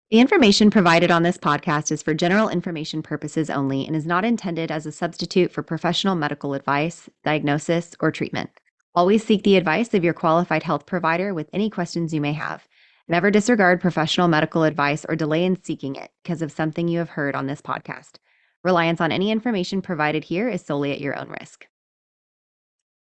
The information provided on this podcast is for general information purposes only and is not intended as a substitute for professional medical advice, diagnosis, or treatment. Always seek the advice of your qualified health provider with any questions you may have. Never disregard professional medical advice or delay in seeking it because of something you have heard on this podcast. Reliance on any information provided here is solely at your own risk.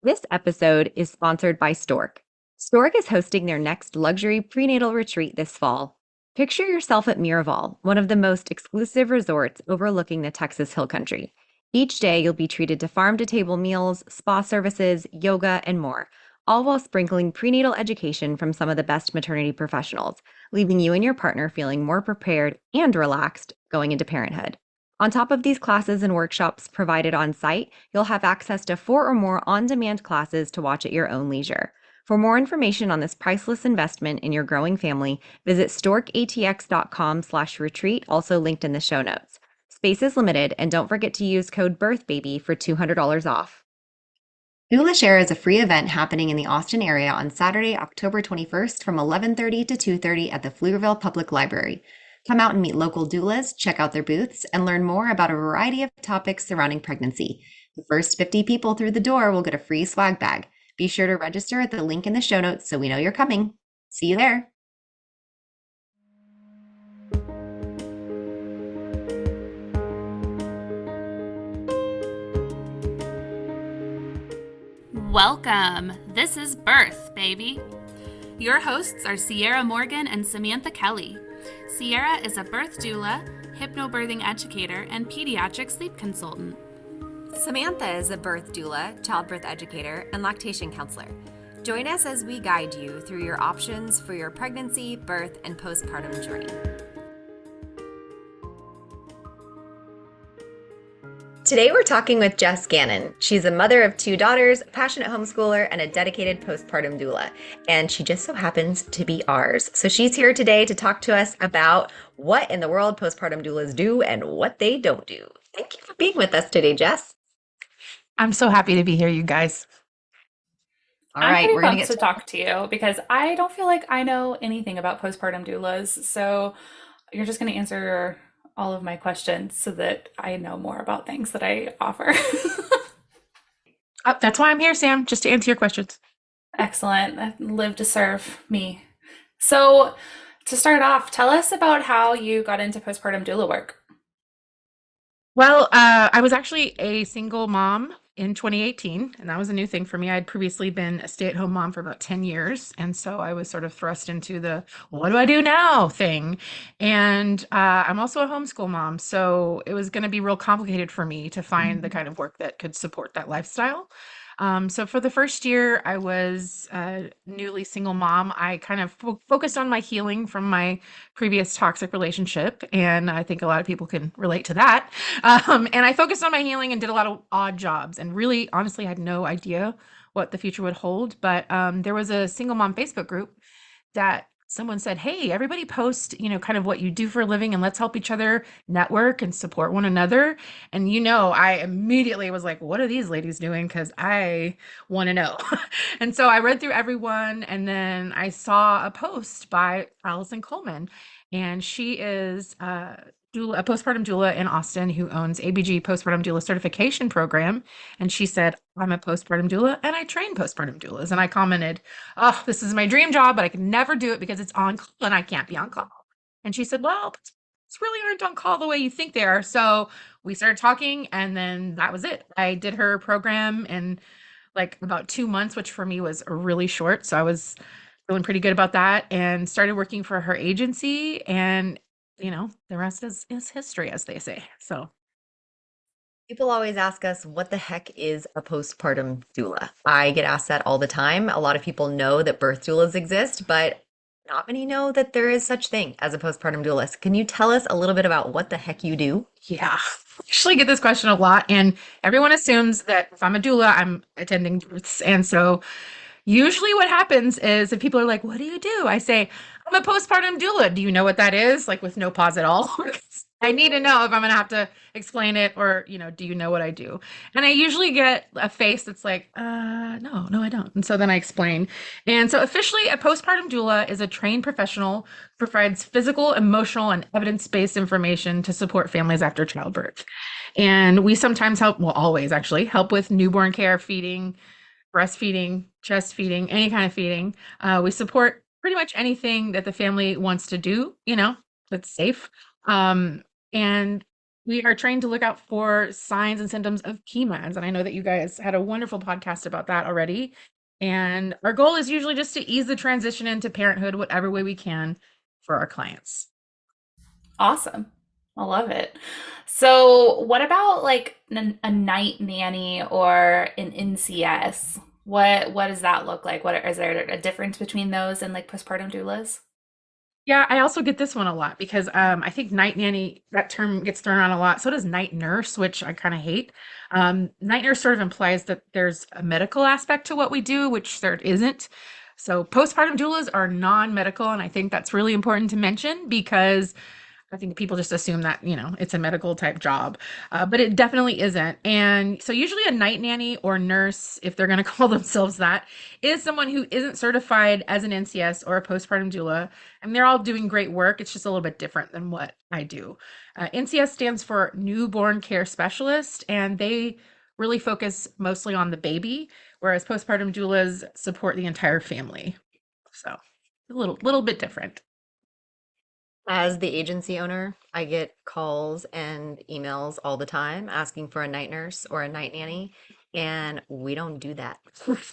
This episode is sponsored by Stork. Stork is hosting their next luxury prenatal retreat this fall. Picture yourself at Miraval, one of the most exclusive resorts overlooking the Texas Hill Country. Each day, you'll be treated to farm-to-table meals, spa services, yoga, and more, all while sprinkling prenatal education from some of the best maternity professionals, leaving you and your partner feeling more prepared and relaxed going into parenthood. On top of these classes and workshops provided on site, you'll have access to 4 or more on-demand classes to watch at your own leisure. For more information on this priceless investment in your growing family, visit storkatx.com/retreat, also linked in the show notes. Space is limited, and don't forget to use code BIRTHBABY for $200 off. Doula Share is a free event happening in the Austin area on Saturday, October 21st from 11:30 to 2:30 at the Pflugerville Public Library. Come out and meet local doulas, check out their booths, and learn more about a variety of topics surrounding pregnancy. The first 50 people through the door will get a free swag bag. Be sure to register at the link in the show notes so we know you're coming. See you there. Welcome. This is Birth, baby. Your hosts are Sierra Morgan and Samantha Kelly. Sierra is a birth doula, hypnobirthing educator, and pediatric sleep consultant. Samantha is a birth doula, childbirth educator, and lactation counselor. Join us as we guide you through your options for your pregnancy, birth, and postpartum journey. Today we're talking with Jes Gannon. She's a mother of 2 daughters, a passionate homeschooler, and a dedicated postpartum doula. And she just so happens to be ours. So she's here today to talk to us about what in the world postpartum doulas do and what they don't do. Thank you for being with us today, Jes. I'm so happy to be here, you guys. All I'm right, pretty we're going to pumped to talk to you because I don't feel like I know anything about postpartum doulas. So you're just going to answer all of my questions so that I know more about things that I offer. That's why I'm here, Sam, just to answer your questions. Excellent. Live to serve me. So to start off, tell us about how you got into postpartum doula work. Well, I was actually a single mom in 2018, and that was a new thing for me. I'd previously been a stay-at-home mom for about 10 years, and so I was sort of thrust into the what do I do now thing. And I'm also a homeschool mom, so it was going to be real complicated for me to find the kind of work that could support that lifestyle. So for the first year, I was a newly single mom. I kind of focused on my healing from my previous toxic relationship, and I think a lot of people can relate to that. And I focused on my healing and did a lot of odd jobs, and really, honestly, had no idea what the future would hold. But there was a single mom Facebook group that someone said, "Hey, everybody post, kind of what you do for a living, and let's help each other network and support one another." And I immediately was like, what are these ladies doing? Because I want to know. And so I read through everyone, and then I saw a post by Allison Coleman, and she is a postpartum doula in Austin who owns ABG Postpartum Doula Certification Program. And she said, "I'm a postpartum doula and I train postpartum doulas." And I commented, "Oh, this is my dream job, but I can never do it because it's on call and I can't be on call." And she said, "Well, it's really aren't on call the way you think they are." So we started talking, and then that was it. I did her program in like about 2 months, which for me was really short. So I was feeling pretty good about that and started working for her agency. And the rest is history, as they say. So People always ask us, what the heck is a postpartum doula? I get asked that all the time. A lot of people know that birth doulas exist, but not many know that there is such thing as a postpartum doula. Can you tell us a little bit about what the heck you do? yeah, I actually get this question a lot, and everyone assumes that if I'm a doula, I'm attending births. And so usually what happens is if people are like, "What do you do?" I say, "I'm a postpartum doula." Do you know what that is? Like with no pause at all. I need to know if I'm going to have to explain it or, do you know what I do? And I usually get a face that's like, no, I don't. And so then I explain. And so officially, a postpartum doula is a trained professional who provides physical, emotional, and evidence-based information to support families after childbirth. And we sometimes help, well, always actually help with newborn care, feeding, breastfeeding, chest feeding, any kind of feeding. We support pretty much anything that the family wants to do, that's safe. And we are trained to look out for signs and symptoms of PMADs. And I know that you guys had a wonderful podcast about that already. And our goal is usually just to ease the transition into parenthood whatever way we can for our clients. Awesome. I love it. So, what about like a night nanny or an NCS? What does that look like? What is there a difference between those and like postpartum doulas? Yeah, I also get this one a lot because I think night nanny, that term gets thrown around a lot. So does night nurse, which I kind of hate. Night nurse sort of implies that there's a medical aspect to what we do, which there isn't. So postpartum doulas are non-medical, and I think that's really important to mention because I think people just assume that, it's a medical type job, but it definitely isn't. And so usually a night nanny or nurse, if they're going to call themselves that, is someone who isn't certified as an NCS or a postpartum doula. And they're all doing great work. It's just a little bit different than what I do. NCS stands for Newborn Care Specialist, and they really focus mostly on the baby, whereas postpartum doulas support the entire family. So a little bit different. As the agency owner, I get calls and emails all the time asking for a night nurse or a night nanny, and we don't do that.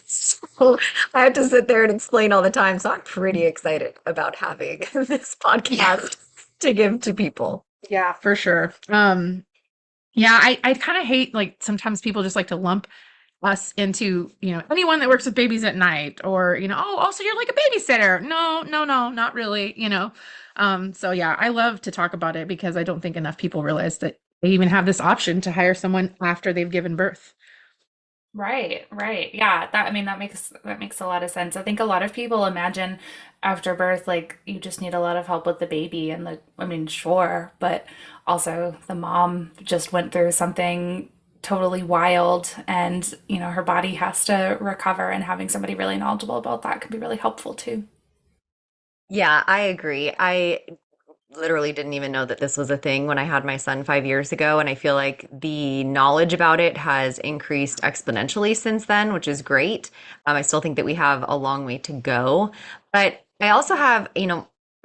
So I have to sit there and explain all the time. So I'm pretty excited about having this podcast to give to people. Yeah, for sure. Yeah, I kind of hate like sometimes people just like to lump us into, anyone that works with babies at night or, oh, also you're like a babysitter. No, not really. So yeah, I love to talk about it because I don't think enough people realize that they even have this option to hire someone after they've given birth. Right, right. Yeah, that makes a lot of sense. I think a lot of people imagine after birth like you just need a lot of help with the baby and sure, but also the mom just went through something totally wild and her body has to recover and having somebody really knowledgeable about that could be really helpful too. Yeah, I agree. I literally didn't even know that this was a thing when I had my son 5 years ago. And I feel like the knowledge about it has increased exponentially since then, which is great. I still think that we have a long way to go. But I also have,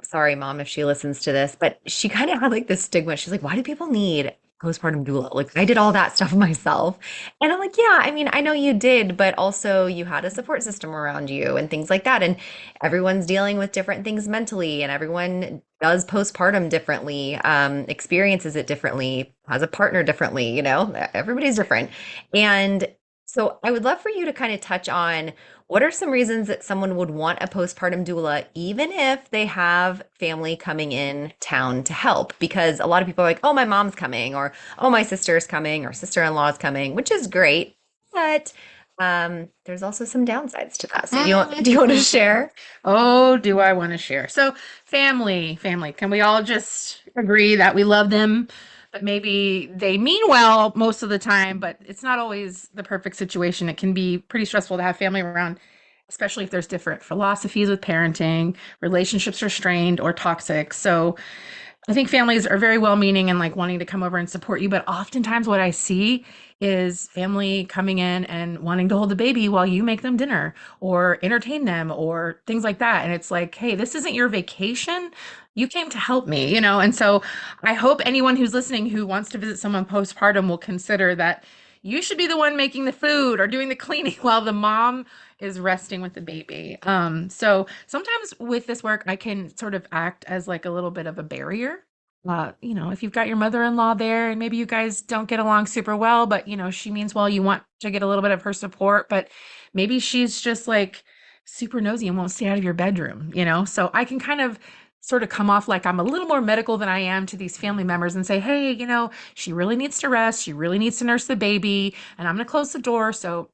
sorry, mom, if she listens to this, but she kind of had like this stigma. She's like, why do people need postpartum doula? Like, I did all that stuff myself. And I'm like, yeah, I mean, I know you did, but also you had a support system around you and things like that. And everyone's dealing with different things mentally, and everyone does postpartum differently, experiences it differently, has a partner differently, everybody's different. And so I would love for you to kind of touch on what are some reasons that someone would want a postpartum doula, even if they have family coming in town to help? Because a lot of people are like, oh, my mom's coming, or oh, my sister's coming, or sister-in-law is coming, which is great. But there's also some downsides to that. So do you want to share? Oh, do I want to share? So family, can we all just agree that we love them, but maybe they mean well most of the time, but it's not always the perfect situation. It can be pretty stressful to have family around, especially if there's different philosophies with parenting, relationships are strained or toxic. So I think families are very well-meaning and like wanting to come over and support you, but oftentimes what I see is family coming in and wanting to hold the baby while you make them dinner or entertain them or things like that. And it's like, hey, this isn't your vacation. You came to help me, And so I hope anyone who's listening who wants to visit someone postpartum will consider that you should be the one making the food or doing the cleaning while the mom is resting with the baby. So sometimes with this work, I can sort of act as like a little bit of a barrier. If you've got your mother-in-law there and maybe you guys don't get along super well, but she means well, you want to get a little bit of her support, but maybe she's just like super nosy and won't stay out of your bedroom, So I can kind of sort of come off like I'm a little more medical than I am to these family members and say, hey, she really needs to rest. She really needs to nurse the baby. And I'm going to close the door. So,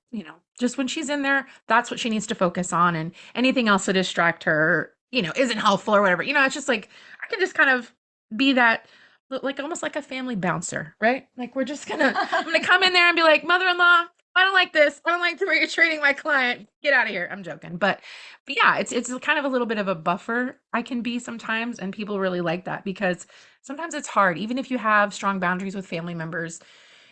just when she's in there, that's what she needs to focus on. And anything else to distract her, isn't helpful or whatever. It's just like, I can just kind of be that like almost like a family bouncer, right? Like we're just I'm gonna come in there and be like, mother-in-law, I don't like this. I don't like the way you're treating my client. Get out of here. I'm joking. But yeah, it's kind of a little bit of a buffer I can be sometimes. And people really like that because sometimes it's hard, even if you have strong boundaries with family members,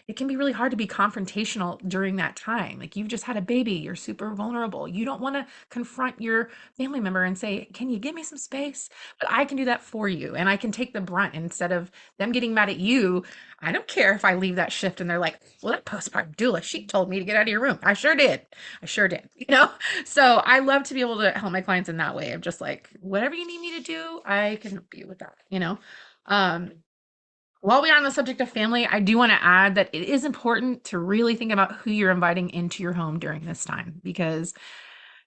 it can be really hard to be confrontational during that time. Like you've just had a baby, you're super vulnerable. You don't want to confront your family member and say, "Can you give me some space?" But I can do that for you and I can take the brunt instead of them getting mad at you. I don't care if I leave that shift and they're like, "Well, that postpartum doula, she told me to get out of your room." I sure did. I sure did. So I love to be able to help my clients in that way of just like, whatever you need me to do, I can help you with that. Um, while we are on the subject of family, I do want to add that it is important to really think about who you're inviting into your home during this time because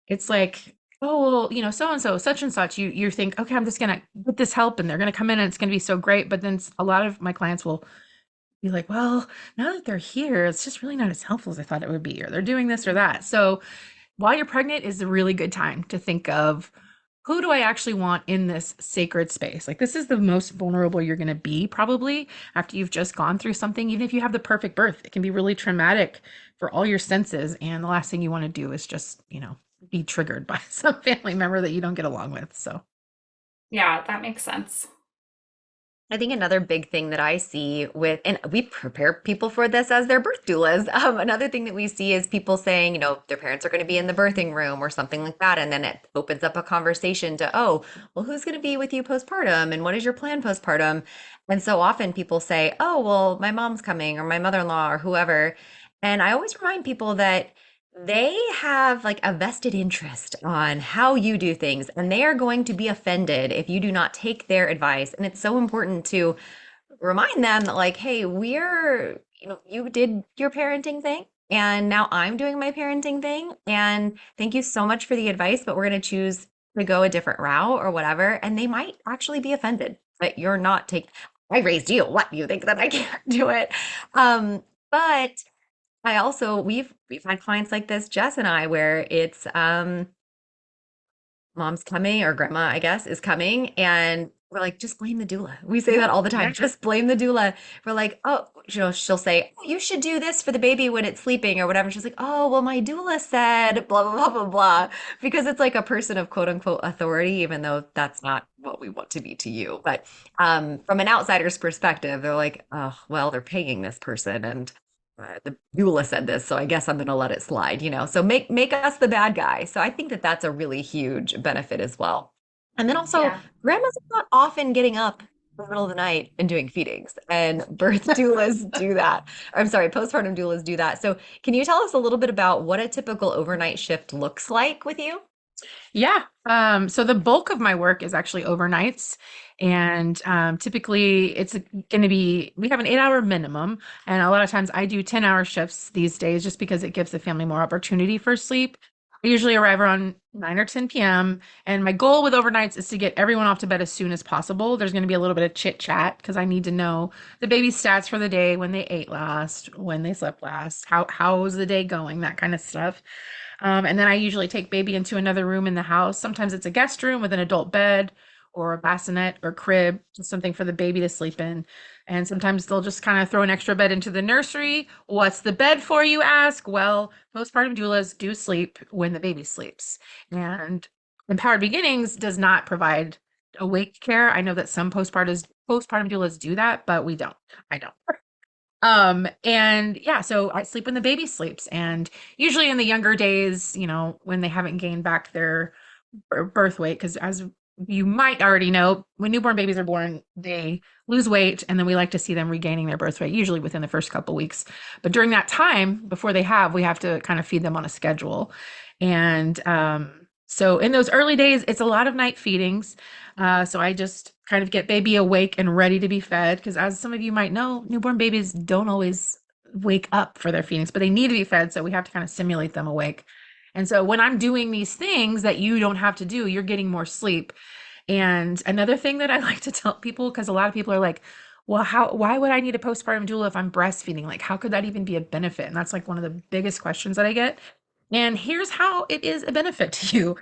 it's like, oh, well, so and so, such and such. You think, okay, I'm just gonna get this help, and they're gonna come in, and it's gonna be so great. But then a lot of my clients will be like, well, now that they're here, it's just really not as helpful as I thought it would be, or they're doing this or that. So while you're pregnant is a really good time to think of who do I actually want in this sacred space? Like, this is the most vulnerable you're going to be probably after you've just gone through something. Even if you have the perfect birth, it can be really traumatic for all your senses. And the last thing you want to do is just, be triggered by some family member that you don't get along with. So, Yeah, that makes sense. I think another big thing that I see and we prepare people for this as their birth doulas. Another thing that we see is people saying, their parents are going to be in the birthing room or something like that. And then it opens up a conversation to, oh, well, who's going to be with you postpartum? And what is your plan postpartum? And so often people say, oh, well, my mom's coming or my mother-in-law or whoever. And I always remind people that they have like a vested interest on how you do things, and they are going to be offended if you do not take their advice. And it's so important to remind them that, like, hey, you did your parenting thing, and now I'm doing my parenting thing. And thank you so much for the advice, but we're going to choose to go a different route or whatever. And they might actually be offended that you're not taking, I raised you. What, you think that I can't do it? But I also we've had clients like this, Jess and I, where it's mom's coming or grandma, I guess, is coming, and we're like, just blame the doula. We say that all the time. yeah. Just blame the doula. We're like, oh, she'll say, oh, you should do this for the baby when it's sleeping or whatever. She's like, oh, well, my doula said blah blah blah blah blah, because it's like a person of quote unquote authority, even though that's not what we want to be to you. But from an outsider's perspective, they're like, oh, well, they're paying this person, and the doula said this, so I guess I'm going to let it slide. So make us the bad guy. So I think that that's a really huge benefit as well. And then also, Yeah. grandmas are not often getting up in the middle of the night and doing feedings, and birth doulas do that. I'm sorry, postpartum doulas do that. So can you tell us a little bit about what a typical overnight shift looks like with you? Yeah. So the bulk of my work is actually overnights. And typically it's going to be, we have an 8-hour minimum. And a lot of times I do 10-hour shifts these days just because it gives the family more opportunity for sleep. I usually arrive around 9 or 10 p.m. And my goal with overnights is to get everyone off to bed as soon as possible. There's going to be a little bit of chit chat because I need to know the baby's stats for the day, when they ate last, when they slept last, how's the day going, that kind of stuff. And then I usually take baby into another room in the house. Sometimes it's a guest room with an adult bed or a bassinet or crib, just something for the baby to sleep in. And sometimes they'll just kind of throw an extra bed into the nursery. What's the bed for, you ask? Well, postpartum doulas do sleep when the baby sleeps. And Empowered Beginnings does not provide awake care. I know that some postpartum doulas do that, but we don't. I don't. And yeah, so I sleep when the baby sleeps. And usually in the younger days, when they haven't gained back their birth weight, because as you might already know, when newborn babies are born, they lose weight, and then we like to see them regaining their birth weight, usually within the first couple weeks. But during that time, before we have to kind of feed them on a schedule. And so in those early days, it's a lot of night feedings. So I just kind of get baby awake and ready to be fed, because as some of you might know, newborn babies don't always wake up for their feedings, but they need to be fed. So we have to kind of simulate them awake. And so when I'm doing these things that you don't have to do, you're getting more sleep. And another thing that I like to tell people, because a lot of people are like, well, why would I need a postpartum doula if I'm breastfeeding? Like, how could that even be a benefit? And that's like one of the biggest questions that I get. And here's how it is a benefit to you.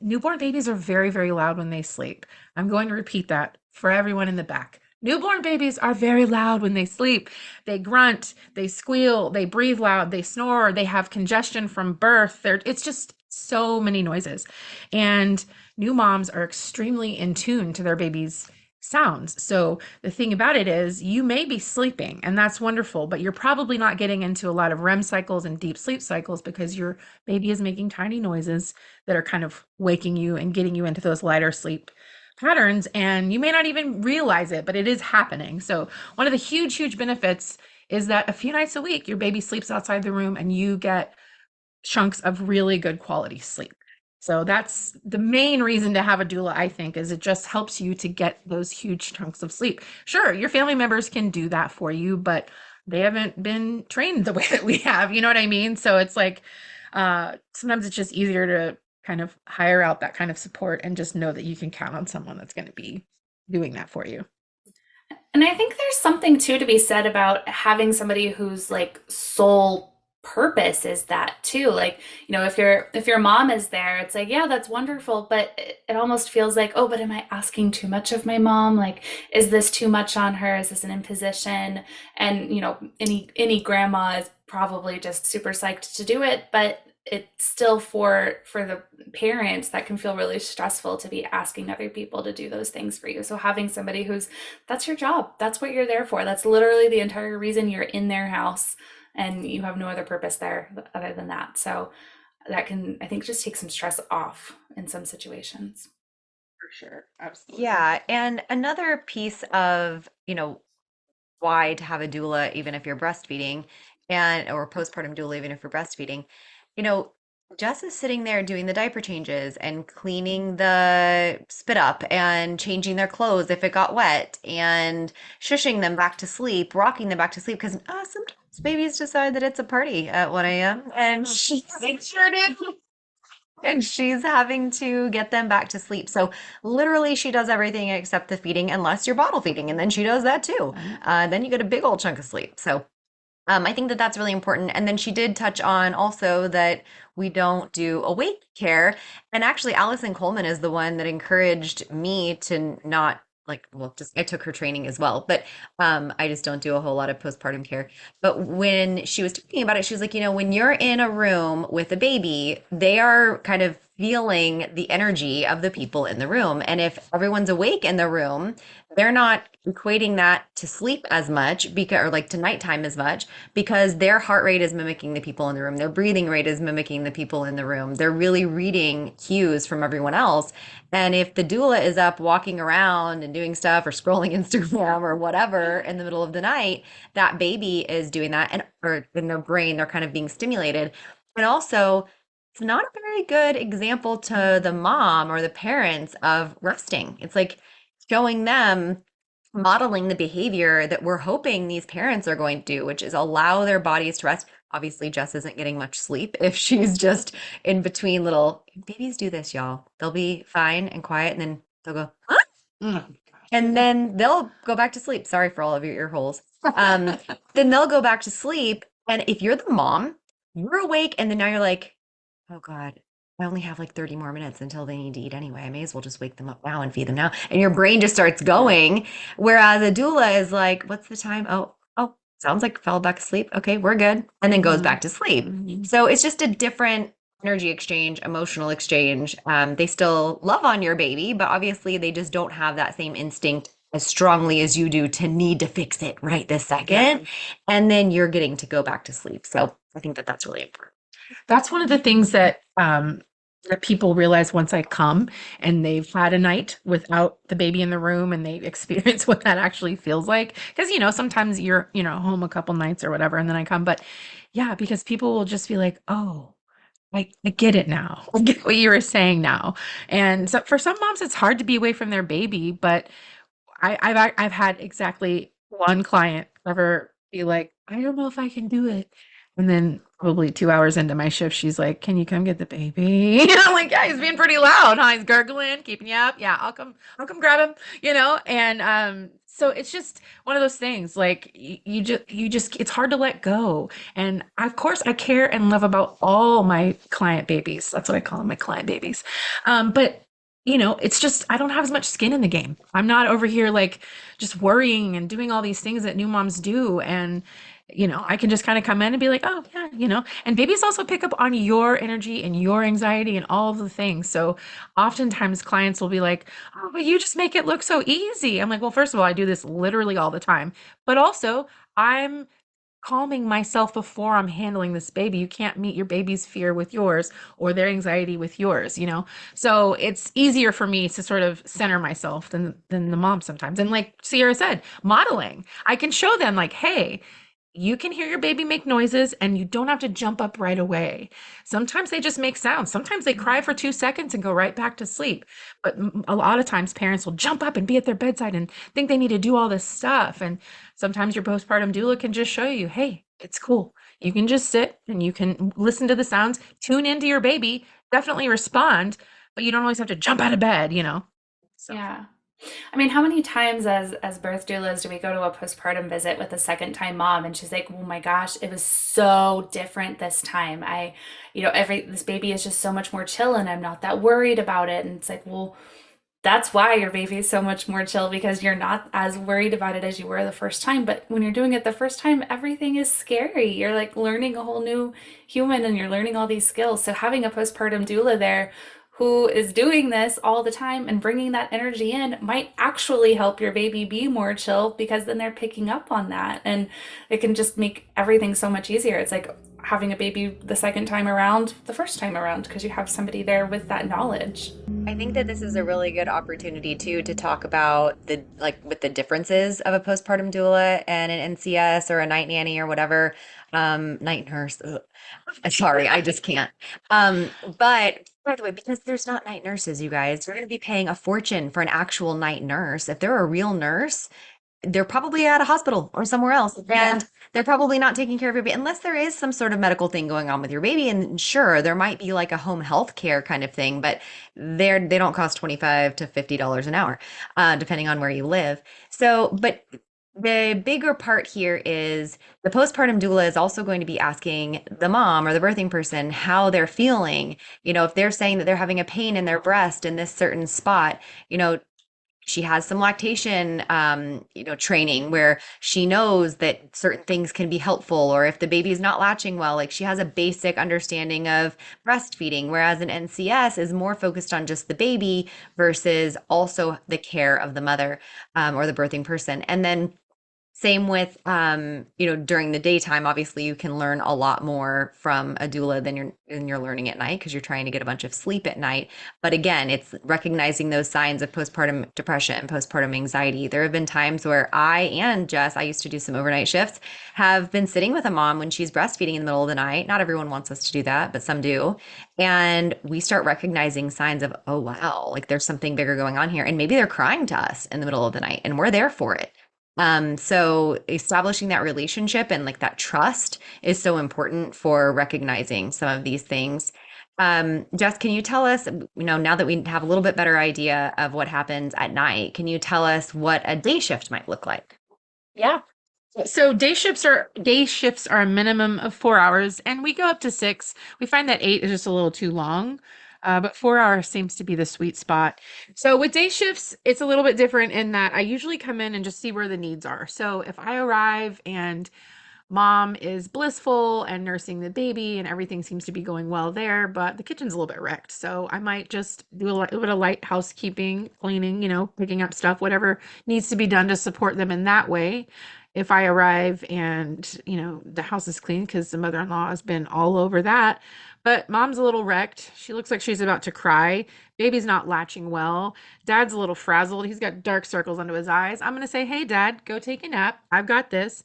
Newborn babies are very, very loud when they sleep. I'm going to repeat that for everyone in the back. Newborn babies are very loud when they sleep. They grunt, they squeal, they breathe loud, they snore, they have congestion from birth. It's just so many noises. And new moms are extremely in tune to their baby's sounds. So the thing about it is you may be sleeping and that's wonderful, but you're probably not getting into a lot of REM cycles and deep sleep cycles because your baby is making tiny noises that are kind of waking you and getting you into those lighter sleep patterns, and you may not even realize it, but it is happening. So one of the huge benefits is that a few nights a week your baby sleeps outside the room and you get chunks of really good quality sleep. So that's the main reason to have a doula, I think, is it just helps you to get those huge chunks of sleep. Sure, your family members can do that for you, but they haven't been trained the way that we have, you know what I mean? So it's like sometimes it's just easier to kind of hire out that kind of support and just know that you can count on someone that's going to be doing that for you. And I think there's something too to be said about having somebody whose like sole purpose is that too. Like, you know, if your mom is there, it's like, yeah, that's wonderful, but it almost feels like, oh, but am I asking too much of my mom? Like, is this too much on her? Is this an imposition? And, you know, any grandma is probably just super psyched to do it, but it's still for the parents that can feel really stressful to be asking other people to do those things for you. So having somebody who's, that's your job, that's what you're there for, that's literally the entire reason you're in their house and you have no other purpose there other than that. So that can, I think, just take some stress off in some situations. For sure. Absolutely. Yeah. And another piece of, why to have a doula, even if you're breastfeeding, or postpartum doula, even if you're breastfeeding, you know, Jess is sitting there doing the diaper changes and cleaning the spit up and changing their clothes if it got wet and shushing them back to sleep, rocking them back to sleep because sometimes babies decide that it's a party at 1 a.m. and They sure did. she's having to get them back to sleep. So literally she does everything except the feeding unless you're bottle feeding, and then she does that too. Then you get a big old chunk of sleep. So I think that that's really important. And then she did touch on also that we don't do awake care. And actually, Allison Coleman is the one that encouraged me to not like, well, just I took her training as well, but I just don't do a whole lot of postpartum care. But when she was talking about it, she was like, when you're in a room with a baby, they are kind of feeling the energy of the people in the room. And if everyone's awake in the room, they're not equating that to sleep as much because, or like to nighttime as much because their heart rate is mimicking the people in the room. Their breathing rate is mimicking the people in the room. They're really reading cues from everyone else. And if the doula is up walking around and doing stuff or scrolling Instagram or whatever in the middle of the night, that baby is doing that and or in their brain, they're kind of being stimulated. And also, it's not a very good example to the mom or the parents of resting. It's like showing them modeling the behavior that we're hoping these parents are going to do, which is allow their bodies to rest. Obviously, Jess isn't getting much sleep if she's just in between little babies do this, y'all. They'll be fine and quiet, and then they'll go, huh? Mm. And then they'll go back to sleep. Sorry for all of your ear holes. Then they'll go back to sleep. And if you're the mom, you're awake, and then now you're like, oh God, I only have like 30 more minutes until they need to eat anyway. I may as well just wake them up now and feed them now. And your brain just starts going. Whereas a doula is like, what's the time? Oh, sounds like fell back asleep. Okay, we're good. And then goes back to sleep. So it's just a different energy exchange, emotional exchange. They still love on your baby, but obviously they just don't have that same instinct as strongly as you do to need to fix it right this second. And then you're getting to go back to sleep. So I think that that's really important. That's one of the things that people realize once I come and they've had a night without the baby in the room and they experience what that actually feels like. Because, sometimes you're, home a couple nights or whatever, and then I come. But yeah, because people will just be like, oh, I get it now. I get what you were saying now. And so for some moms, it's hard to be away from their baby. But I've had exactly one client ever be like, I don't know if I can do it. And then probably 2 hours into my shift, she's like, can you come get the baby? I'm like, yeah, he's being pretty loud, huh? He's gurgling, keeping you up. Yeah, I'll come grab him, And so it's just one of those things, like you just it's hard to let go. And of course I care and love about all my client babies. That's what I call them, my client babies. But it's just, I don't have as much skin in the game. I'm not over here like just worrying and doing all these things that new moms do. And, I can just kind of come in and be like, oh, yeah, and babies also pick up on your energy and your anxiety and all of the things. So oftentimes clients will be like, oh, but you just make it look so easy. I'm like, well, first of all, I do this literally all the time, but also I'm calming myself before I'm handling this baby. You can't meet your baby's fear with yours or their anxiety with yours. So it's easier for me to sort of center myself than the mom sometimes. And like Sierra said, modeling. I can show them like, hey, you can hear your baby make noises and you don't have to jump up right away. Sometimes they just make sounds. Sometimes they cry for 2 seconds and go right back to sleep. But a lot of times parents will jump up and be at their bedside and think they need to do all this stuff. And sometimes your postpartum doula can just show you, hey, it's cool. You can just sit and you can listen to the sounds, tune into your baby, definitely respond, but you don't always have to jump out of bed. So. Yeah. I mean, how many times as birth doulas do we go to a postpartum visit with a second time mom and she's like, "Oh my gosh, it was so different this time. This baby is just so much more chill and I'm not that worried about it." And it's like, well, that's why your baby is so much more chill because you're not as worried about it as you were the first time. But when you're doing it the first time, everything is scary. You're like learning a whole new human and you're learning all these skills. So having a postpartum doula there who is doing this all the time and bringing that energy in might actually help your baby be more chill because then they're picking up on that and it can just make everything so much easier. It's like having a baby the second time around, the first time around, because you have somebody there with that knowledge. I think that this is a really good opportunity too to talk about with the differences of a postpartum doula and an NCS or a night nanny or whatever, night nurse. Ugh. Sorry, I just can't. But by the way, because there's not night nurses, you guys, you're going to be paying a fortune for an actual night nurse. If they're a real nurse, they're probably at a hospital or somewhere else, and they're probably not taking care of your baby unless there is some sort of medical thing going on with your baby. And sure, there might be like a home health care kind of thing, but they don't cost $25 to $50 an hour, depending on where you live. So, but the bigger part here is the postpartum doula is also going to be asking the mom or the birthing person how they're feeling. If they're saying that they're having a pain in their breast in this certain spot, she has some lactation, training where she knows that certain things can be helpful, or if the baby is not latching well, like she has a basic understanding of breastfeeding, whereas an NCS is more focused on just the baby versus also the care of the mother, or the birthing person. And then same with, during the daytime, obviously you can learn a lot more from a doula than you're learning at night because you're trying to get a bunch of sleep at night. But again, it's recognizing those signs of postpartum depression and postpartum anxiety. There have been times where I and Jess, I used to do some overnight shifts, have been sitting with a mom when she's breastfeeding in the middle of the night. Not everyone wants us to do that, but some do. And we start recognizing signs of, oh, wow, like there's something bigger going on here. And maybe they're crying to us in the middle of the night and we're there for it. So establishing that relationship and like that trust is so important for recognizing some of these things. Jess, can you tell us, now that we have a little bit better idea of what happens at night, can you tell us what a day shift might look like? Yeah. So day shifts are a minimum of 4 hours, and we go up to 6. We find that 8 is just a little too long, but 4 hours seems to be the sweet spot. So with day shifts, it's a little bit different in that I usually come in and just see where the needs are. So if I arrive and mom is blissful and nursing the baby and everything seems to be going well there, but the kitchen's a little bit wrecked, so I might just do a little bit of light housekeeping, cleaning, picking up stuff, whatever needs to be done to support them in that way. If I arrive and, the house is clean because the mother-in-law has been all over that, but mom's a little wrecked. She looks like she's about to cry. Baby's not latching well. Dad's a little frazzled. He's got dark circles under his eyes. I'm going to say, hey, Dad, go take a nap. I've got this.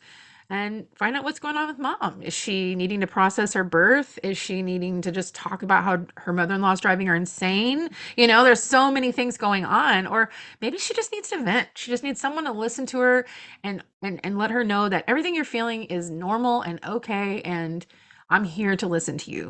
And find out what's going on with mom. Is she needing to process her birth? Is she needing to just talk about how her mother-in-law is driving her insane? There's so many things going on. Or maybe she just needs to vent. She just needs someone to listen to her and let her know that everything you're feeling is normal and okay, and I'm here to listen to you.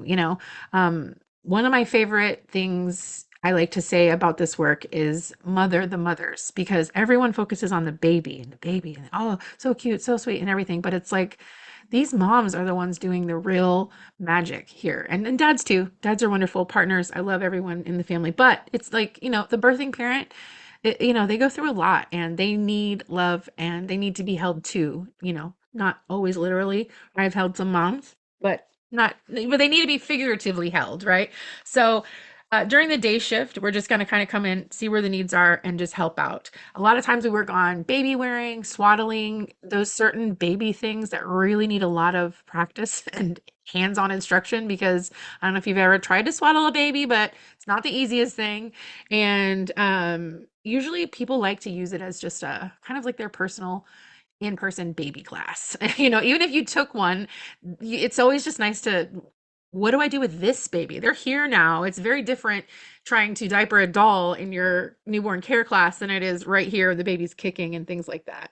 One of my favorite things I like to say about this work is mother the mothers, because everyone focuses on the baby and oh, so cute, so sweet and everything. But it's like these moms are the ones doing the real magic here. And dads too. Dads are wonderful partners. I love everyone in the family. But it's like, the birthing parent, they go through a lot and they need love and they need to be held too, not always literally. I've held some moms, but but they need to be figuratively held, right? So during the day shift, we're just going to kind of come in, see where the needs are, and just help out. A lot of times we work on baby wearing, swaddling, those certain baby things that really need a lot of practice and hands-on instruction, because I don't know if you've ever tried to swaddle a baby, but it's not the easiest thing. And usually people like to use it as just a kind of like their personal in-person baby class. Even if you took one, it's always just nice to, what do I do with this baby? They're here now. It's very different trying to diaper a doll in your newborn care class than it is right here, the baby's kicking and things like that.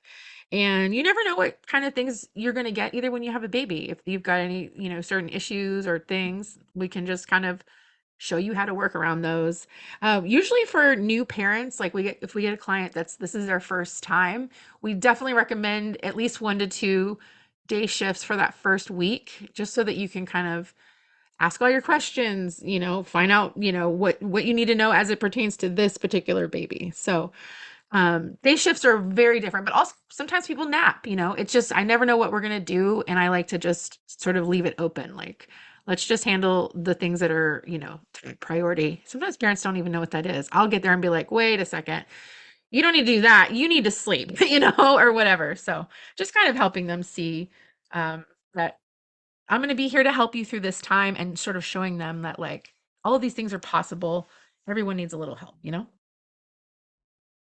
And you never know what kind of things you're going to get either when you have a baby. If you've got any, certain issues or things, we can just kind of show you how to work around those. Usually for new parents, like if we get a client this is their first time, we definitely recommend at least 1 to 2 day shifts for that first week, just so that you can kind of ask all your questions, find out, what you need to know as it pertains to this particular baby. So day shifts are very different, but also sometimes people nap, it's just, I never know what we're going to do. And I like to just sort of leave it open. Like, let's just handle the things that are, priority. Sometimes parents don't even know what that is. I'll get there and be like, wait a second, you don't need to do that. You need to sleep, or whatever. So just kind of helping them see that I'm going to be here to help you through this time, and sort of showing them that like all of these things are possible. Everyone needs a little help.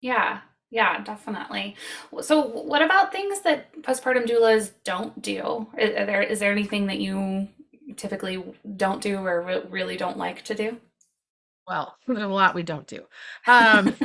Yeah, yeah, definitely. So, what about things that postpartum doulas don't do? Is there anything that you typically don't do or really don't like to do? Well, there's a lot we don't do. Um,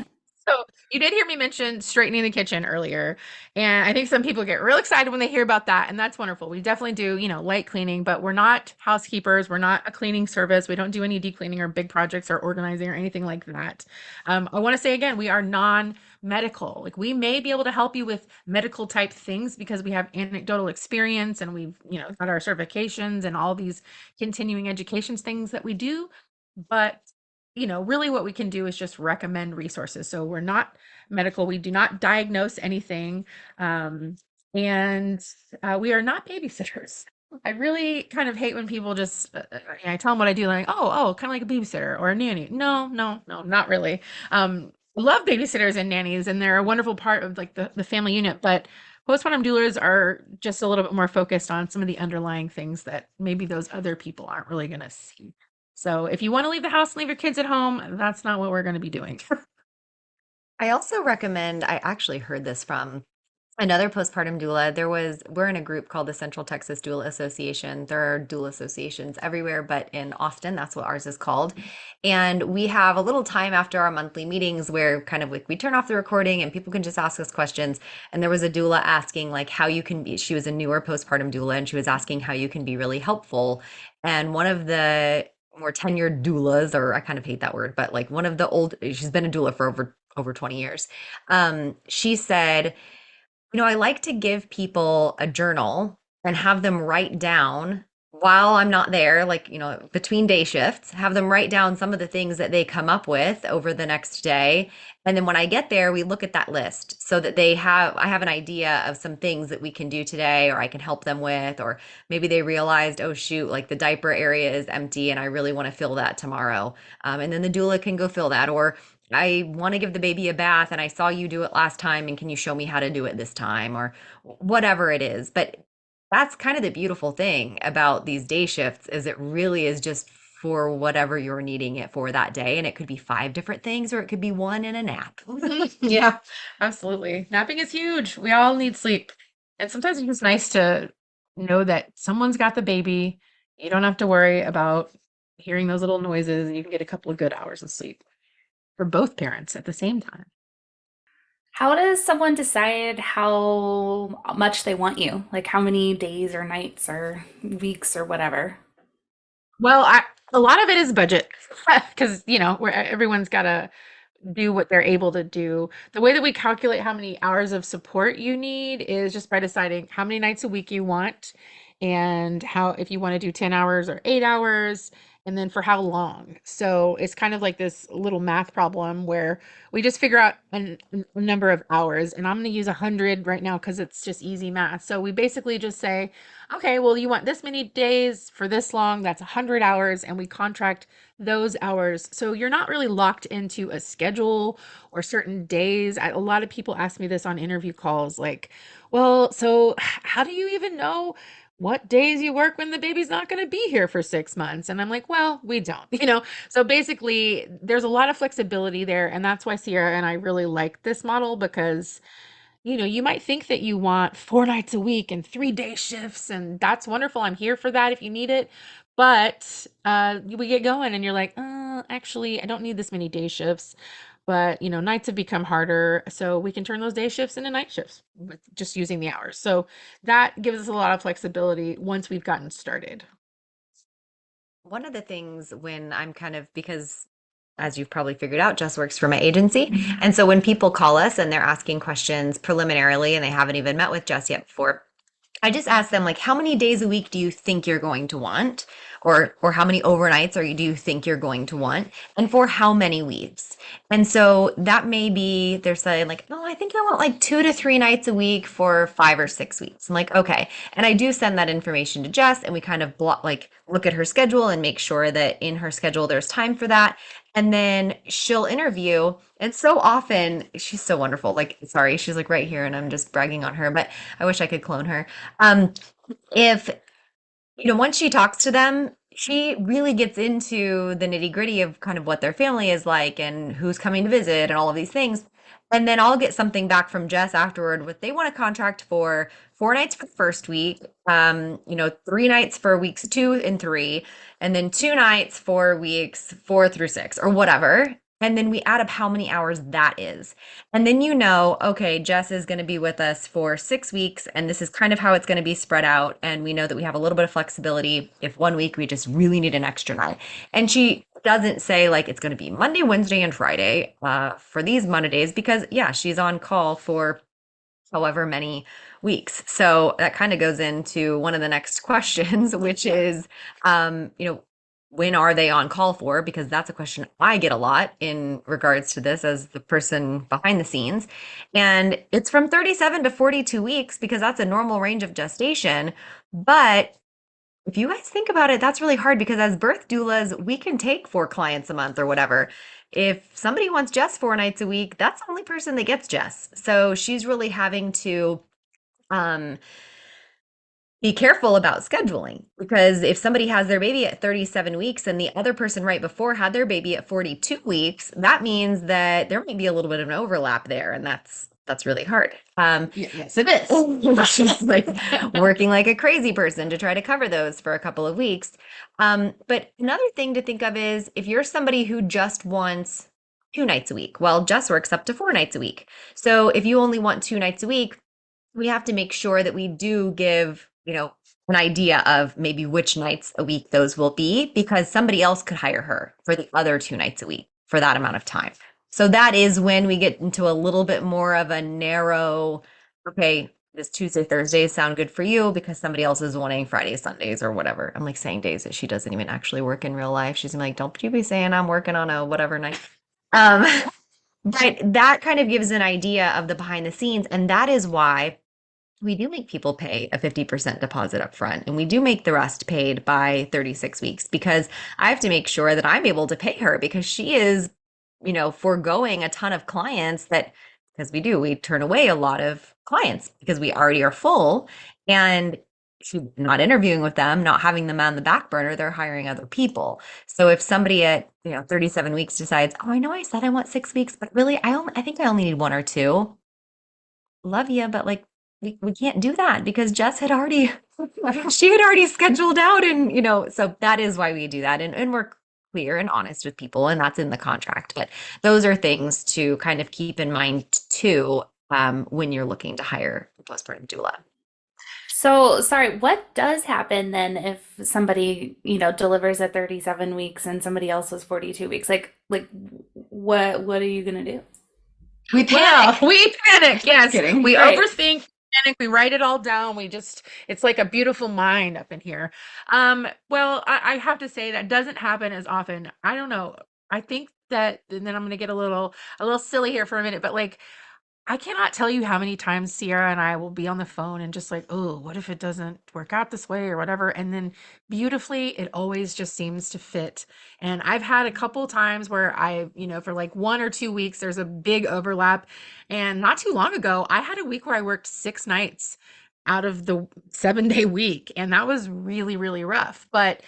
so you did hear me mention straightening the kitchen earlier, and I think some people get real excited when they hear about that, and that's wonderful. We definitely do, light cleaning, but we're not housekeepers. We're not a cleaning service. We don't do any deep cleaning or big projects or organizing or anything like that. I want to say again, we are non-medical. Like, we may be able to help you with medical type things because we have anecdotal experience and we've, got our certifications and all these continuing educations things that we do. But really what we can do is just recommend resources. So we're not medical. We do not diagnose anything. And we are not babysitters. I really kind of hate when people just, I tell them what I do, like, oh, kind of like a babysitter or a nanny. No, no, no, not really. Love babysitters and nannies, and they're a wonderful part of like the family unit. But postpartum doulas are just a little bit more focused on some of the underlying things that maybe those other people aren't really going to see. So if you want to leave the house and leave your kids at home, that's not what we're going to be doing. I also recommend, I actually heard this from another postpartum doula. We're in a group called the Central Texas Doula Association. There are doula associations everywhere, but in Austin, that's what ours is called. And we have a little time after our monthly meetings where kind of like we turn off the recording and people can just ask us questions. And there was a doula asking like how you can be, she was a newer postpartum doula, and she was asking how you can be really helpful. And one of the more tenured doulas, or I kind of hate that word, but like she's been a doula for over 20 years. She said, I like to give people a journal and have them write down while I'm not there, like, between day shifts, have them write down some of the things that they come up with over the next day. And then when I get there, we look at that list so that I have an idea of some things that we can do today, or I can help them with, or maybe they realized, oh, shoot, like the diaper area is empty and I really want to fill that tomorrow. And then the doula can go fill that. Or I want to give the baby a bath and I saw you do it last time, and can you show me how to do it this time, or whatever it is. But that's kind of the beautiful thing about these day shifts, is it really is just for whatever you're needing it for that day. And it could be 5 different things, or it could be one in a nap. Yeah, absolutely. Napping is huge. We all need sleep. And sometimes it's just nice to know that someone's got the baby. You don't have to worry about hearing those little noises, and you can get a couple of good hours of sleep for both parents at the same time. How does someone decide how much they want you? Like how many days or nights or weeks or whatever? Well, a lot of it is budget because, where everyone's got to do what they're able to do. The way that we calculate how many hours of support you need is just by deciding how many nights a week you want and how, if you want to do 10 hours or 8 hours, and then for how long. So it's kind of like this little math problem where we just figure out a number of hours, and I'm going to use 100 right now because it's just easy math. So we basically just say, okay, well, you want this many days for this long, that's 100 hours, and we contract those hours. So you're not really locked into a schedule or certain days. A lot of people ask me this on interview calls, like, well, so how do you even know what days you work when the baby's not going to be here for 6 months? And I'm like, well, we don't, So basically, there's a lot of flexibility there. And that's why Sierra and I really like this model, because you might think that you want 4 nights a week and 3-day shifts, and that's wonderful. I'm here for that if you need it. But we get going and you're like, actually, I don't need this many day shifts. But, nights have become harder. So we can turn those day shifts into night shifts with just using the hours. So that gives us a lot of flexibility once we've gotten started. One of the things when I'm because as you've probably figured out, Jess works for my agency. And so when people call us and they're asking questions preliminarily and they haven't even met with Jess yet before, I just ask them, like, how many days a week do you think you're going to want? Or how many overnights do you think you're going to want? And for how many weeks? And so that may be, they're saying like, oh, I think I want like 2 to 3 nights a week for 5 or 6 weeks. I'm like, okay. And I do send that information to Jess, and we kind of look at her schedule and make sure that in her schedule there's time for that. And then she'll interview. And so often, she's so wonderful. Like, sorry, she's like right here and I'm just bragging on her, but I wish I could clone her. If, once she talks to them, she really gets into the nitty gritty of kind of what their family is like and who's coming to visit and all of these things. And then I'll get something back from Jess afterward with, they want a contract for 4 nights for the first week, 3 nights for weeks 2 and 3, and then 2 nights for weeks 4 through 6 or whatever. And then we add up how many hours that is. And then okay, Jess is going to be with us for 6 weeks, and this is kind of how it's going to be spread out. And we know that we have a little bit of flexibility if 1 week we just really need an extra night. And she doesn't say like it's going to be Monday, Wednesday, and Friday for these Mondays, because she's on call for however many weeks. So that kind of goes into one of the next questions, which is, when are they on call for? Because that's a question I get a lot in regards to this as the person behind the scenes. And it's from 37 to 42 weeks because that's a normal range of gestation. But if you guys think about it, that's really hard because as birth doulas, we can take 4 clients a month or whatever. If somebody wants Jess 4 nights a week, that's the only person that gets Jess. So she's really having to be careful about scheduling, because if somebody has their baby at 37 weeks and the other person right before had their baby at 42 weeks, that means that there might be a little bit of an overlap there, and that's really hard. Yes, it is. She's like working like a crazy person to try to cover those for a couple of weeks. But another thing to think of is if you're somebody who just wants 2 nights a week, well, Jess works up to 4 nights a week. So if you only want 2 nights a week, we have to make sure that we do give an idea of maybe which nights a week those will be, because somebody else could hire her for the other 2 nights a week for that amount of time. So that is when we get into a little bit more of a narrow, okay, this Tuesday, Thursdays sound good for you because somebody else is wanting Fridays, Sundays, or whatever. I'm like saying days that she doesn't even actually work in real life. She's like, don't you be saying I'm working on a whatever night. But that kind of gives an idea of the behind the scenes. And that is why we do make people pay a 50% deposit up front, and we do make the rest paid by 36 weeks, because I have to make sure that I'm able to pay her, because she is, foregoing a ton of clients because we turn away a lot of clients because we already are full, and she's not interviewing with them, not having them on the back burner, they're hiring other people. So if somebody at 37 weeks decides, oh, I know I said I want 6 weeks, but really I think I only need 1 or 2. Love you, but like we can't do that because Jess had already scheduled out, and so that is why we do that, and we're clear and honest with people, and that's in the contract. But those are things to kind of keep in mind too when you're looking to hire a postpartum doula. So, sorry, what does happen then if somebody, delivers at 37 weeks and somebody else was 42 weeks? Like what are you going to do? We panic. Yes. Kidding. We Right. overthink panic. We write it all down. It's like a beautiful mind up in here. Well, I have to say that doesn't happen as often. I don't know. I think that, and then I'm going to get a little silly here for a minute, but like, I cannot tell you how many times Sierra and I will be on the phone and just like, oh, what if it doesn't work out this way or whatever? And then beautifully, it always just seems to fit. And I've had a couple times where for like 1 or 2 weeks, there's a big overlap. And not too long ago, I had a week where I worked 6 nights out of the 7-day week. And that was really, really rough. But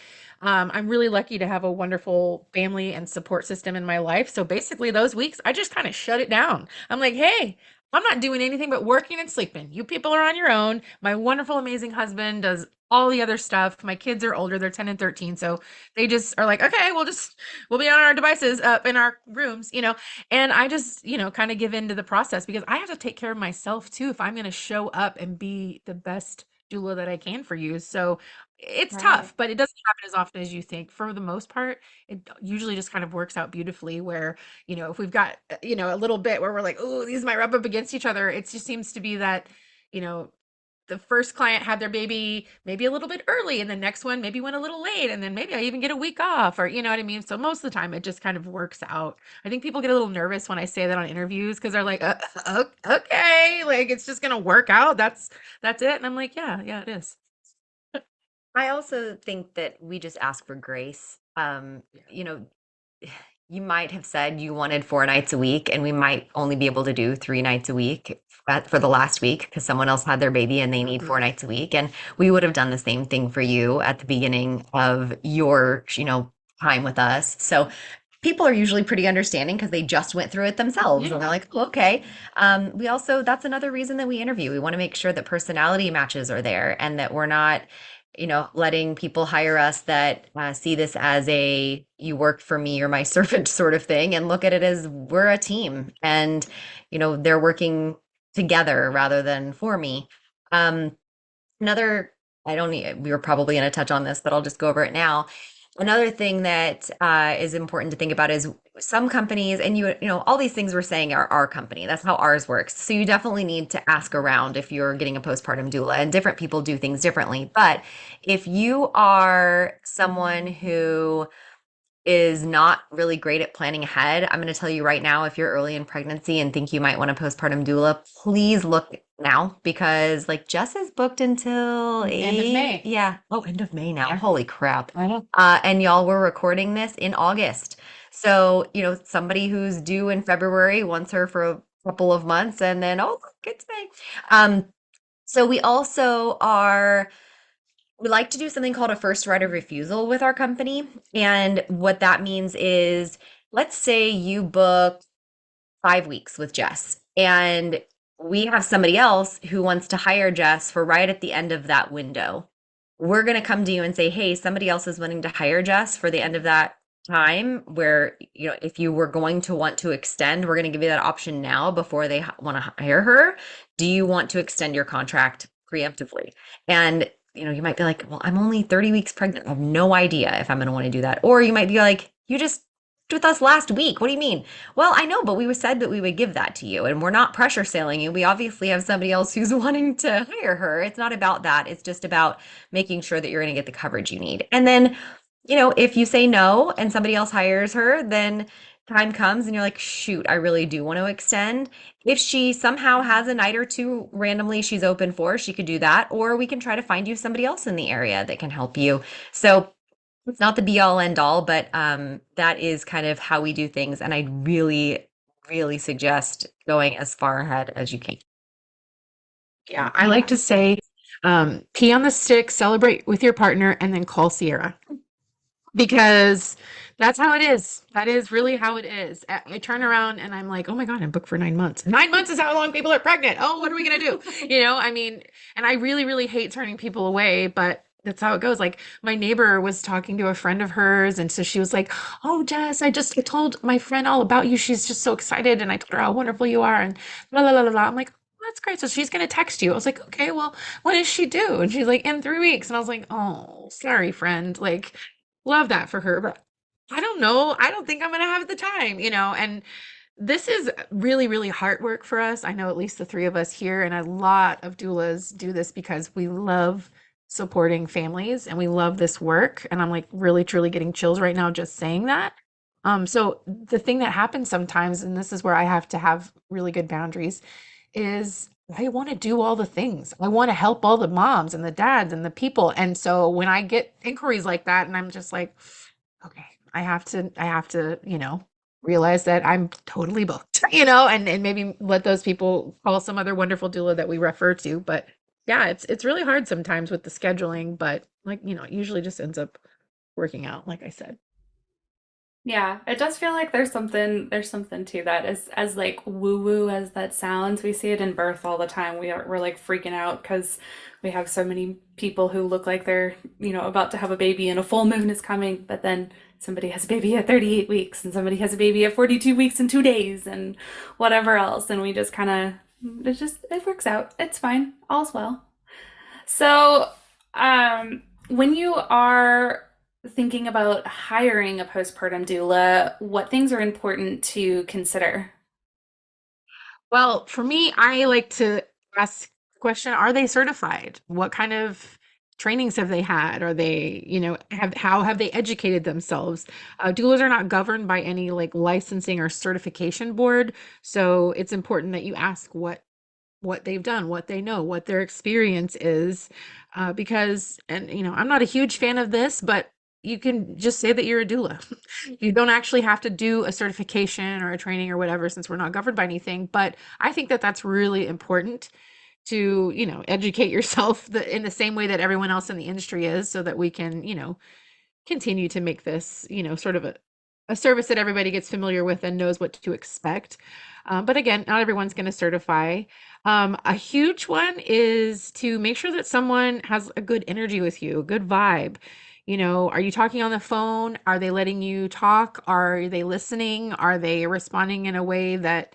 I'm really lucky to have a wonderful family and support system in my life. So basically, those weeks, I just kind of shut it down. I'm like, hey, I'm not doing anything but working and sleeping. You people are on your own. My wonderful, amazing husband does all the other stuff. My kids are older, they're 10 and 13. So they just are like, okay, we'll be on our devices up in our rooms, and I just, kind of give in to the process because I have to take care of myself too if I'm going to show up and be the best doula that I can for you. So it's tough, but it doesn't happen as often as you think. For the most part, it usually just kind of works out beautifully where, if we've got, a little bit where we're like, oh, these might rub up against each other. It just seems to be that, you know, the first client had their baby maybe a little bit early and the next one maybe went a little late and then maybe I even get a week off or you know what I mean? So most of the time it just kind of works out. I think people get a little nervous when I say that on interviews because they're like, okay, like it's just gonna work out. That's it. And I'm like, yeah, it is. I also think that we just ask for grace. You know, you might have said you wanted 4 nights a week, and we might only be able to do 3 nights a week for the last week because someone else had their baby and they need 4 nights a week. And we would have done the same thing for you at the beginning of your, time with us. So people are usually pretty understanding because they just went through it themselves and they're like, oh, okay. We also, that's another reason that we interview. We want to make sure that personality matches are there and that we're not, letting people hire us that see this as you work for me or my servant sort of thing and look at it as we're a team and, they're working together rather than for me. Another, we were probably going to touch on this, but I'll just go over it now. Another thing that is important to think about is some companies, and all these things we're saying are our company. That's how ours works. So you definitely need to ask around if you're getting a postpartum doula, and different people do things differently. But if you are someone who is not really great at planning ahead, I'm going to tell you right now, if you're early in pregnancy and think you might want a postpartum doula, please look now because like Jess is booked until End of May. Yeah. Oh, end of May now. Yeah. Holy crap. I know. And y'all were recording this in August. So, somebody who's due in February wants her for a couple of months and then, oh, look, it's May. So we also we like to do something called a first right of refusal with our company. And what that means is, let's say you book 5 weeks with Jess and we have somebody else who wants to hire Jess for right at the end of that window. We're going to come to you and say, hey, somebody else is wanting to hire Jess for the end of that time where, if you were going to want to extend, we're going to give you that option now before they want to hire her. Do you want to extend your contract preemptively? And you might be like, well, I'm only 30 weeks pregnant. I have no idea if I'm going to want to do that. Or you might be like, you just with us last week. What do you mean? Well, I know, but we said that we would give that to you and we're not pressure selling you. We obviously have somebody else who's wanting to hire her. It's not about that. It's just about making sure that you're going to get the coverage you need. And then, if you say no and somebody else hires her, then time comes and you're like, shoot, I really do want to extend. If she somehow has a night or two randomly she's open for, she could do that. Or we can try to find you somebody else in the area that can help you. So it's not the be all end all, but that is kind of how we do things. And I really, really suggest going as far ahead as you can. Yeah, I like to say, pee on the stick, celebrate with your partner, and then call Sierra. Because that's how it is. That is really how it is. I turn around and I'm like, oh my God, I'm booked for 9 months. 9 months is how long people are pregnant. Oh, what are we going to do? And I really, really hate turning people away, but that's how it goes. Like my neighbor was talking to a friend of hers. And so she was like, oh, Jess, I told my friend all about you. She's just so excited. And I told her how wonderful you are. And blah, blah, blah, blah, blah. I'm like, that's great. So she's going to text you. I was like, okay, well, when is she due? And she's like, in 3 weeks. And I was like, oh, sorry, friend. Like, love that for her. But I don't know. I don't think I'm going to have the time, and This is really, really hard work for us. I know at least the three of us here, and a lot of doulas do this because we love supporting families and we love this work. And I'm like really, truly getting chills right now just saying that. So the thing that happens sometimes, and this is where I have to have really good boundaries, is I want to do all the things. I want to help all the moms and the dads and the people. And so when I get inquiries like that, and I'm just like, okay, I have to, realize that I'm totally booked, and maybe let those people call some other wonderful doula that we refer to. But yeah, it's really hard sometimes with the scheduling, but like, it usually just ends up working out, like I said. Yeah, it does feel like there's something to that. As like woo-woo as that sounds, we see it in birth all the time. We're like freaking out because we have so many people who look like they're, about to have a baby and a full moon is coming, but then somebody has a baby at 38 weeks and somebody has a baby at 42 weeks and 2 days and whatever else. And we just kind of it works out. It's fine. All's well. So, when you are thinking about hiring a postpartum doula, what things are important to consider? Well, for me, I like to ask the question, are they certified? What kind of trainings have they had? Are they, how have they educated themselves? Doulas are not governed by any like licensing or certification board, so it's important that you ask what they've done, what they know, what their experience is, because, and I'm not a huge fan of this, but you can just say that you're a doula. You don't actually have to do a certification or a training or whatever, since we're not governed by anything. But I think that that's really important to, educate yourself in the same way that everyone else in the industry is, so that we can, continue to make this, sort of a service that everybody gets familiar with and knows what to expect. But again, not everyone's going to certify. A huge one is to make sure that someone has a good energy with you, a good vibe. Are you talking on the phone? Are they letting you talk? Are they listening? Are they responding in a way that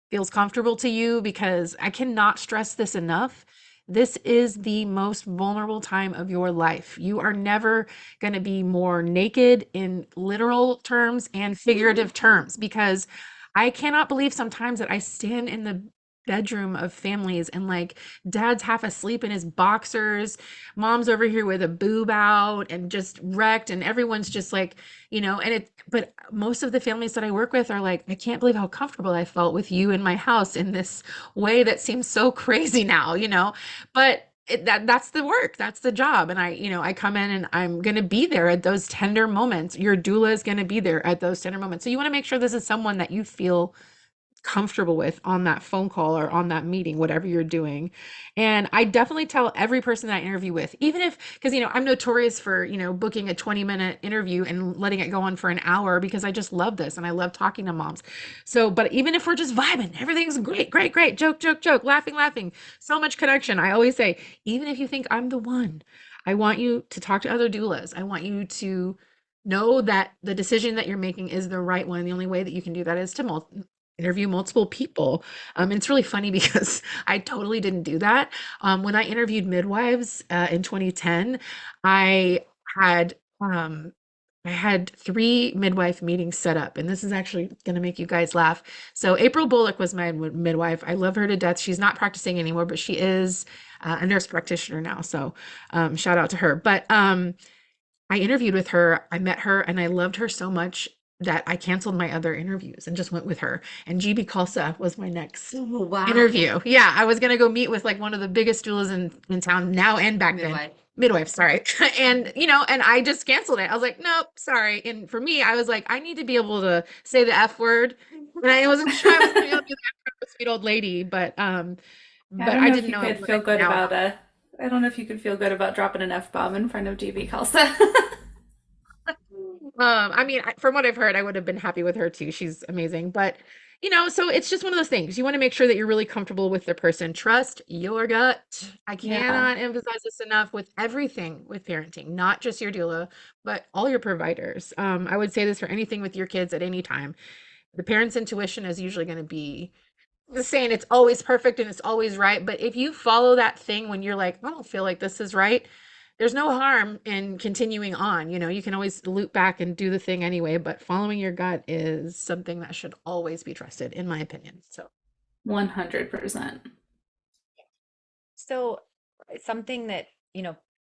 feels comfortable to you? Because I cannot stress this enough. This is the most vulnerable time of your life. You are never going to be more naked in literal terms and figurative terms, because I cannot believe sometimes that I stand in the bedroom of families and like dad's half asleep in his boxers, mom's over here with a boob out and just wrecked, and everyone's just like, but most of the families that I work with are like, I can't believe how comfortable I felt with you in my house in this way that seems so crazy now, but that's the work, that's the job. And I come in and I'm going to be there at those tender moments. Your doula is going to be there at those tender moments. So you want to make sure this is someone that you feel comfortable with on that phone call or on that meeting, whatever you're doing. And I definitely tell every person that I interview with, even if, because, I'm notorious for, booking a 20-minute interview and letting it go on for an hour, because I just love this and I love talking to moms. So, but even if we're just vibing, everything's great, great, great, joke, joke, joke, laughing, laughing, so much connection. I always say, even if you think I'm the one, I want you to talk to other doulas. I want you to know that the decision that you're making is the right one. The only way that you can do that is to interview multiple people. And it's really funny because I totally didn't do that. When I interviewed midwives in 2010, I had I had 3 midwife meetings set up, and this is actually going to make you guys laugh. So April Bullock was my midwife. I love her to death. She's not practicing anymore, but she is a nurse practitioner now. So shout out to her. But I interviewed with her, I met her, and I loved her so much that I canceled my other interviews and just went with her. And GB Khalsa was my next Wow. interview. Yeah, I was gonna go meet with like one of the biggest doulas in town now and back then. Midwife. Midwife, sorry. And and I just canceled it. I was like, nope, sorry. And for me, I was like, I need to be able to say the F word. And I wasn't sure I was gonna be able to do that for a sweet old lady, Yeah, I but don't I know if didn't you know could what feel good now. about I don't know if you could feel good about dropping an F-bomb in front of GB Khalsa. I mean, from what I've heard, I would have been happy with her too. She's amazing. But, so it's just one of those things. You want to make sure that you're really comfortable with the person. Trust your gut. I Yeah. cannot emphasize this enough with everything with parenting, not just your doula, but all your providers. I would say this for anything with your kids at any time. The parent's intuition is usually going to be the saying it's always perfect and it's always right. But if you follow that thing when you're like, I don't feel like this is right, there's no harm in continuing on. You can always loop back and do the thing anyway, but following your gut is something that should always be trusted, in my opinion. So 100%. So, something that,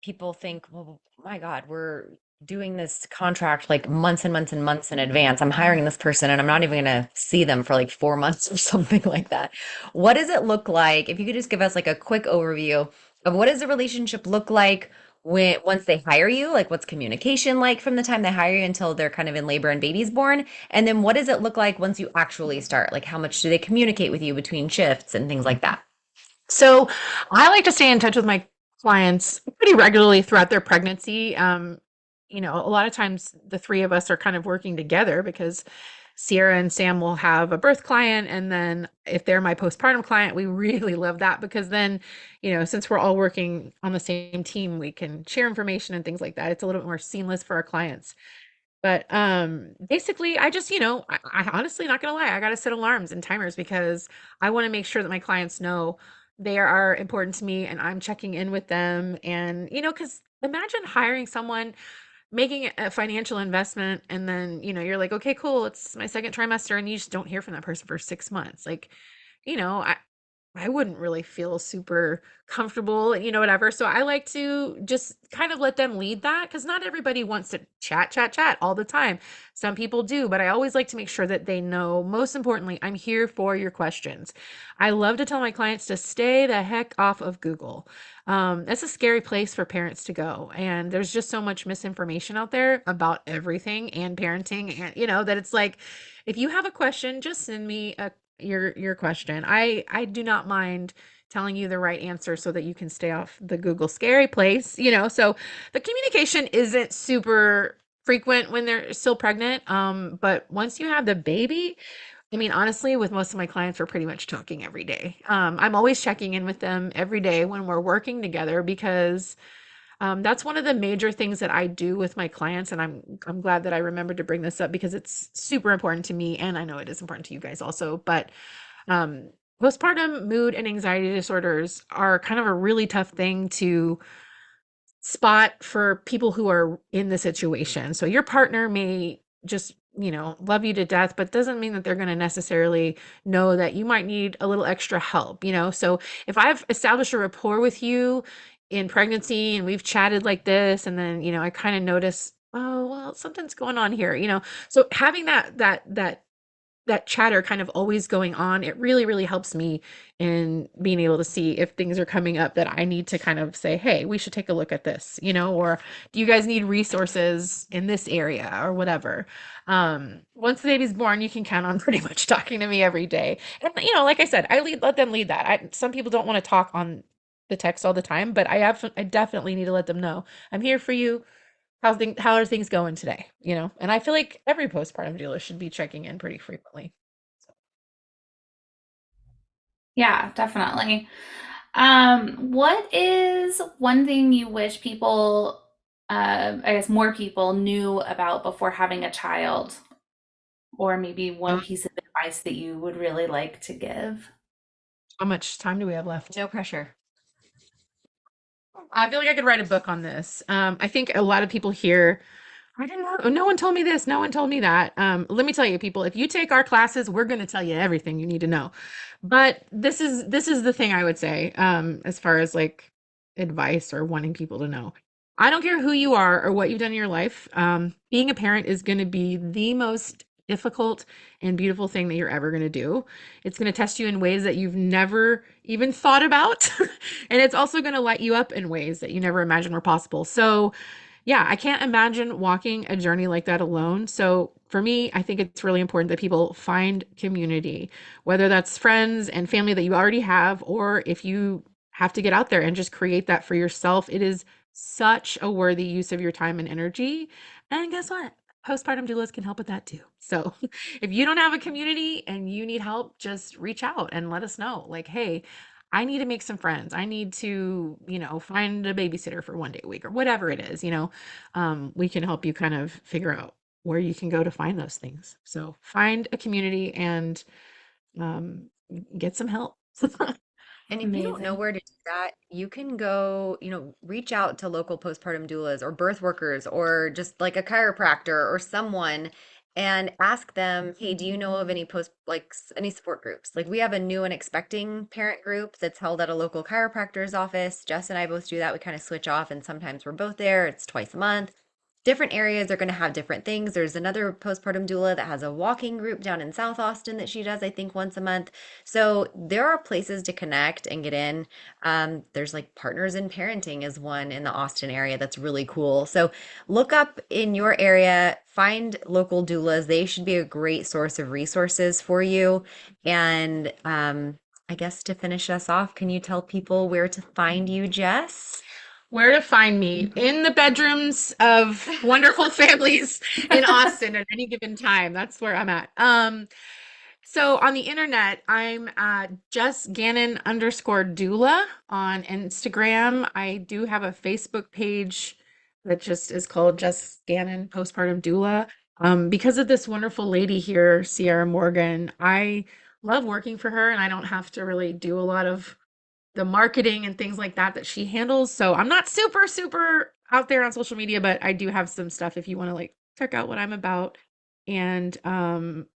people think, well, my God, we're doing this contract like months and months and months in advance. I'm hiring this person and I'm not even going to see them for like 4 months or something like that. What does it look like? If you could just give us like a quick overview of what does the relationship look like when once they hire you? Like what's communication like from the time they hire you until they're kind of in labor and baby's born? And then what does it look like once you actually start? Like how much do they communicate with you between shifts and things like that? So I like to stay in touch with my clients pretty regularly throughout their pregnancy. A lot of times the three of us are kind of working together because Sierra and Sam will have a birth client. And then if they're my postpartum client, we really love that because then, since we're all working on the same team, we can share information and things like that. It's a little bit more seamless for our clients. But basically, I just, I honestly not gonna lie, I gotta set alarms and timers because I want to make sure that my clients know they are important to me and I'm checking in with them. And, because imagine hiring someone, making a financial investment, and then, you're like, okay, cool, it's my second trimester, and you just don't hear from that person for 6 months. Like, I wouldn't really feel super comfortable, whatever. So I like to just kind of let them lead that because not everybody wants to chat, chat, chat all the time. Some people do, but I always like to make sure that they know, most importantly, I'm here for your questions. I love to tell my clients to stay the heck off of Google. That's a scary place for parents to go. And there's just so much misinformation out there about everything and parenting, and, that it's like, if you have a question, just send me your question. I do not mind telling you the right answer so that you can stay off the Google scary place, So the communication isn't super frequent when they're still pregnant. But once you have the baby, I mean, honestly, with most of my clients, we're pretty much talking every day. I'm always checking in with them every day when we're working together because that's one of the major things that I do with my clients, and I'm glad that I remembered to bring this up because it's super important to me, and I know it is important to you guys also. But um, postpartum mood and anxiety disorders are kind of a really tough thing to spot for people who are in the situation. So your partner may just, love you to death, but doesn't mean that they're going to necessarily know that you might need a little extra help. So if I've established a rapport with you in pregnancy and we've chatted like this, and then, I kind of notice, oh, well, something's going on here. So having that chatter kind of always going on, it really, really helps me in being able to see if things are coming up that I need to kind of say, hey, we should take a look at this, or do you guys need resources in this area or whatever? Once the baby's born, you can count on pretty much talking to me every day. And, like I said, let them lead that. Some people don't want to talk on the text all the time, but I definitely need to let them know I'm here for you. How are things going today? And I feel like every postpartum doula should be checking in pretty frequently. So, Yeah, definitely. What is one thing you wish people, I guess more people knew about before having a child, or maybe one piece of advice that you would really like to give? how much time do we have left? No pressure. I feel like I could write a book on this. I think a lot of people here, I don't know, no one told me this, no one told me that. Let me tell you, people, if you take our classes, we're going to tell you everything you need to know. But this is the thing I would say, as far as like advice or wanting people to know. I don't care who you are or what you've done in your life. Being a parent is going to be the most difficult and beautiful thing that you're ever going to do. It's going to test you in ways that you've never even thought about. And it's also going to light you up in ways that you never imagined were possible. So, yeah, I can't imagine walking a journey like that alone. So, for me, I think it's really important that people find community, whether that's friends and family that you already have, or if you have to get out there and just create that for yourself. It is such a worthy use of your time and energy. And guess what? Postpartum doulas can help with that too. So if you don't have a community and you need help, just reach out and let us know. Like, hey, I need to make some friends. I need to, find a babysitter for 1 day a week or whatever it is, we can help you kind of figure out where you can go to find those things. So find a community and um, get some help. And if you don't know Amazing. where to do that, you can go, reach out to local postpartum doulas or birth workers or just like a chiropractor or someone and ask them, hey, do you know of any any support groups? Like we have a new and expecting parent group that's held at a local chiropractor's office. Jess and I both do that. We kind of switch off and sometimes we're both there. It's twice a month. Different areas are going to have different things. There's another postpartum doula that has a walking group down in South Austin that she does, I think, once a month. So there are places to connect and get in. There's like Partners in Parenting is one in the Austin area that's really cool. So look up in your area, find local doulas. They should be a great source of resources for you. And I guess to finish us off, can you tell people where to find you, Jess? Where to find me in the bedrooms of wonderful families in Austin at any given time. That's where I'm at. So on the internet, I'm Jes Gannon _doula on Instagram. I do have a Facebook page that just is called Jes Gannon Postpartum Doula. Because of this wonderful lady here, Sierra Morgan, I love working for her and I don't have to really do a lot of the marketing and things like that she handles. So I'm not super out there on social media, but I do have some stuff if you want to like check out what I'm about. And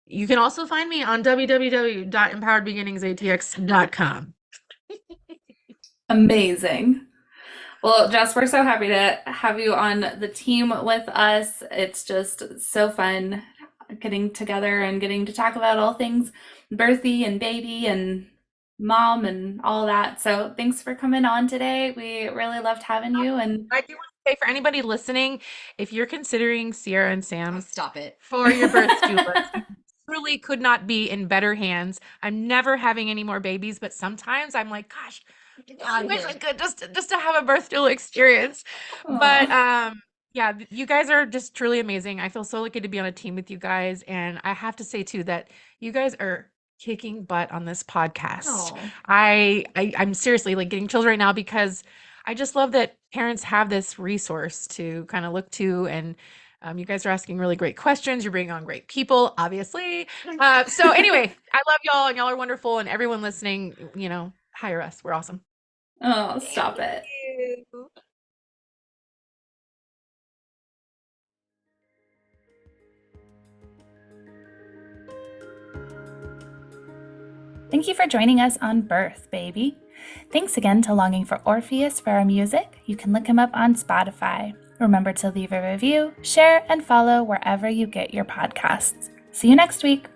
you can also find me on www.empoweredbeginningsatx.com. Amazing. Well, Jess, we're so happy to have you on the team with us. It's just so fun getting together and getting to talk about all things birthy and baby and mom and all that. So thanks for coming on today. We really loved having you. And I do want to say for anybody listening, if you're considering Sierra and Sam Stop it. for your birth doula, you truly could not be in better hands. I'm never having any more babies, but sometimes I'm like, gosh, I wish I could just to have a birth doula experience. But yeah, you guys are just truly amazing. I feel so lucky to be on a team with you guys, and I have to say too that you guys are kicking butt on this podcast. Aw. I'm seriously like getting chills right now because I just love that parents have this resource to kind of look to, and you guys are asking really great questions. You're bringing on great people, obviously. So anyway, I love y'all, and y'all are wonderful, and everyone listening, hire us. We're awesome. Oh, stop it. Thank you for joining us on Birth, Baby. Thanks again to Longing for Orpheus for our music. You can look him up on Spotify. Remember to leave a review, share, and follow wherever you get your podcasts. See you next week.